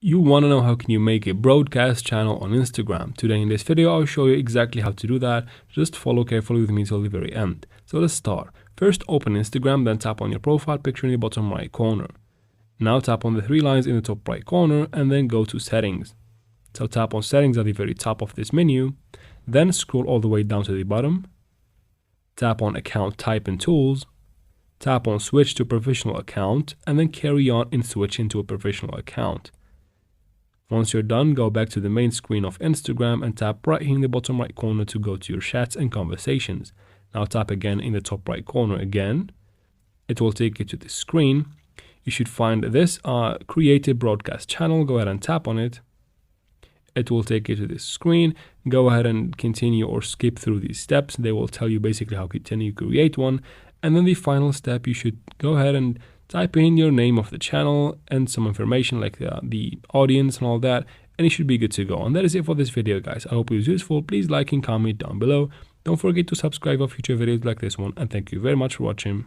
You want to know how can you make a broadcast channel on Instagram. Today in this video I'll show you exactly how to do that. Just follow carefully with me till the very end. So let's start. First open Instagram, then tap on your profile picture in the bottom right corner. Now tap on the three lines in the top right corner and then go to settings. So tap on settings at the very top of this menu, then scroll all the way down to the bottom. Tap on account type and tools. Tap on switch to professional account and then carry on and switch into a professional account. Once you're done, go back to the main screen of Instagram and tap right here in the bottom right corner to go to your chats and conversations. Now tap again in the top right corner again. It will take you to the screen. You should find this create a broadcast channel. Go ahead and tap on it. It will take you to this screen. Go ahead and continue or skip through these steps. They will tell you basically how to create one. And then the final step, you should go ahead and type in your name of the channel and some information like the audience and all that, and you should be good to go. And that is it for this video, guys. I hope it was useful. Please like and comment down below. Don't forget to subscribe for future videos like this one, and thank you very much for watching.